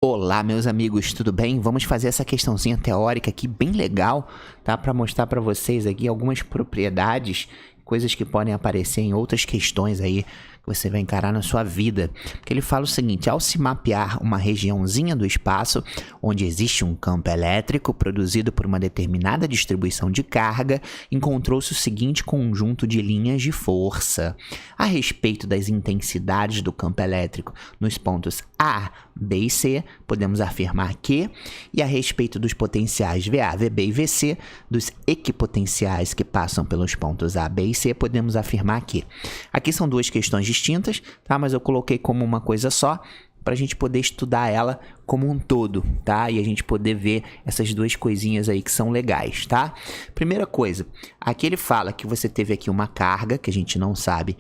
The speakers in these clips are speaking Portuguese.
Olá, meus amigos, tudo bem? Vamos fazer essa questãozinha teórica aqui bem legal, tá? Para mostrar para vocês aqui algumas propriedades, coisas que podem aparecer em outras questões aí que você vai encarar na sua vida. Porque ele fala o seguinte: ao se mapear uma regiãozinha do espaço onde existe um campo elétrico produzido por uma determinada distribuição de carga, encontrou-se o seguinte conjunto de linhas de força. A respeito das intensidades do campo elétrico nos pontos A, B e C, podemos afirmar que, e a respeito dos potenciais VA, VB e VC, dos equipotenciais que passam pelos pontos A, B e C, podemos afirmar que. Aqui são duas questões distintas, tá? Mas eu coloquei como uma coisa só, para a gente poder estudar ela como um todo, tá? E a gente poder ver essas duas coisinhas aí que são legais, tá? Primeira coisa, aqui ele fala que você teve aqui uma carga, que a gente não sabe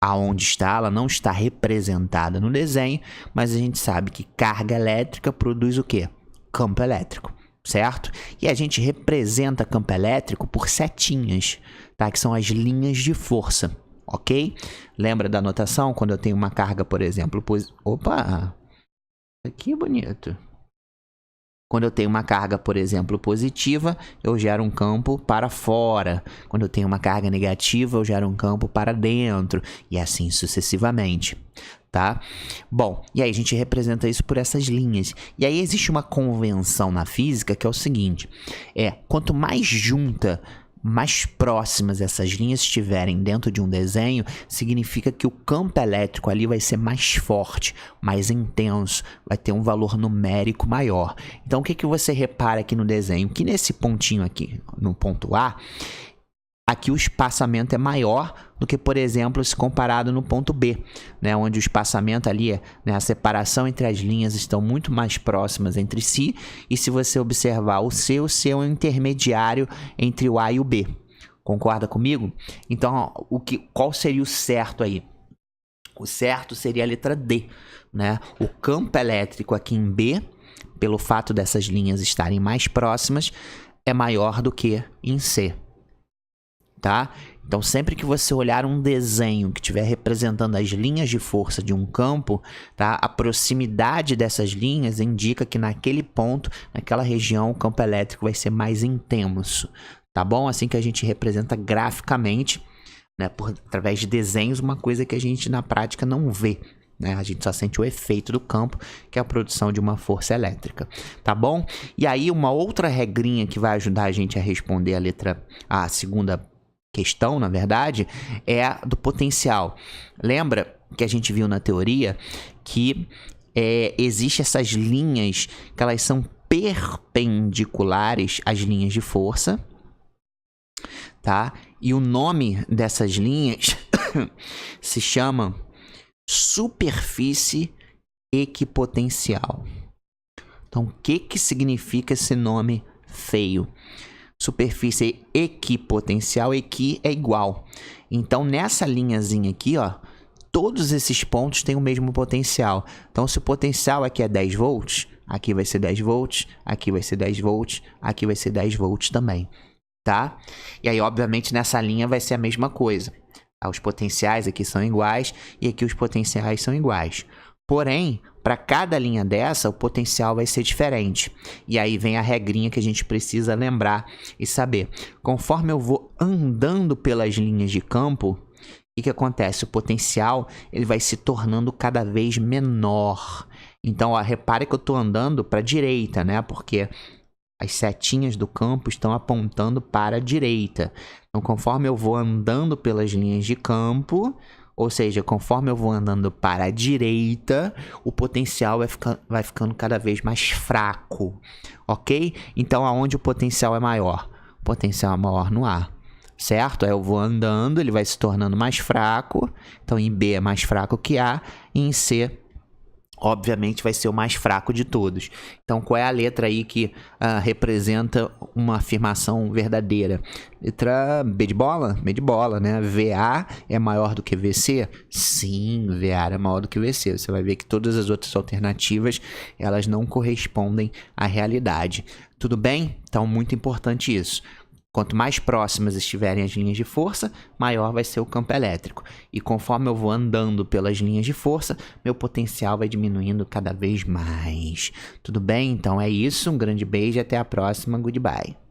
aonde está, ela não está representada no desenho, mas a gente sabe que carga elétrica produz o quê? Campo elétrico, certo? E a gente representa campo elétrico por setinhas, tá? Que são as linhas de força, ok? Lembra da notação? Quando eu tenho uma carga, por exemplo, opa! Aqui é bonito. Quando eu tenho uma carga, por exemplo, positiva, eu gero um campo para fora. Quando eu tenho uma carga negativa, eu gero um campo para dentro. E assim sucessivamente, tá? Bom, e aí a gente representa isso por essas linhas. E aí existe uma convenção na física que é o seguinte: quanto mais junta, mais próximas essas linhas estiverem dentro de um desenho, significa que o campo elétrico ali vai ser mais forte, mais intenso, vai ter um valor numérico maior. Então, o que você repara aqui no desenho? Que nesse pontinho aqui, no ponto A, aqui o espaçamento é maior do que, por exemplo, se comparado no ponto B, né, onde o espaçamento ali, né, a separação entre as linhas estão muito mais próximas entre si, e se você observar o C é um intermediário entre o A e o B. Concorda comigo? Então, qual seria o certo aí? O certo seria a letra D, né? O campo elétrico aqui em B, pelo fato dessas linhas estarem mais próximas, é maior do que em C. Tá? Então, sempre que você olhar um desenho que estiver representando as linhas de força de um campo, tá? A proximidade dessas linhas indica que naquele ponto, naquela região, o campo elétrico vai ser mais intenso, tá bom? Assim que a gente representa graficamente, né, através de desenhos, uma coisa que a gente na prática não vê, né? A gente só sente o efeito do campo, que é a produção de uma força elétrica, tá bom? E aí, uma outra regrinha que vai ajudar a gente a responder a segunda questão, na verdade, é a do potencial. Lembra que a gente viu na teoria que existe essas linhas que elas são perpendiculares às linhas de força, tá? E o nome dessas linhas se chama superfície equipotencial. Então, o que significa esse nome feio? Superfície equipotencial, equi é igual. Então, nessa linhazinha aqui, ó, todos esses pontos têm o mesmo potencial. Então, se o potencial aqui é 10 volts, aqui vai ser 10 volts, aqui vai ser 10 volts, aqui vai ser 10 volts também, tá? E aí, obviamente, nessa linha vai ser a mesma coisa. Os potenciais aqui são iguais e aqui os potenciais são iguais. Porém, para cada linha dessa, o potencial vai ser diferente. E aí vem a regrinha que a gente precisa lembrar e saber. Conforme eu vou andando pelas linhas de campo, o que acontece? O potencial ele vai se tornando cada vez menor. Então, ó, repare que eu estou andando para a direita, né? Porque as setinhas do campo estão apontando para a direita. Então, conforme eu vou andando pelas linhas de campo, ou seja, conforme eu vou andando para a direita, o potencial vai ficando cada vez mais fraco, ok? Então, aonde o potencial é maior? O potencial é maior no A, certo? Aí eu vou andando, ele vai se tornando mais fraco. Então, em B é mais fraco que A, e em C, obviamente, vai ser o mais fraco de todos. Então, qual é a letra aí que representa uma afirmação verdadeira? Letra B de bola? B de bola, né? VA é maior do que VC? Sim, VA é maior do que VC. Você vai ver que todas as outras alternativas, elas não correspondem à realidade. Tudo bem? Então, muito importante isso. Quanto mais próximas estiverem as linhas de força, maior vai ser o campo elétrico. E conforme eu vou andando pelas linhas de força, meu potencial vai diminuindo cada vez mais. Tudo bem? Então é isso. Um grande beijo e até a próxima. Goodbye.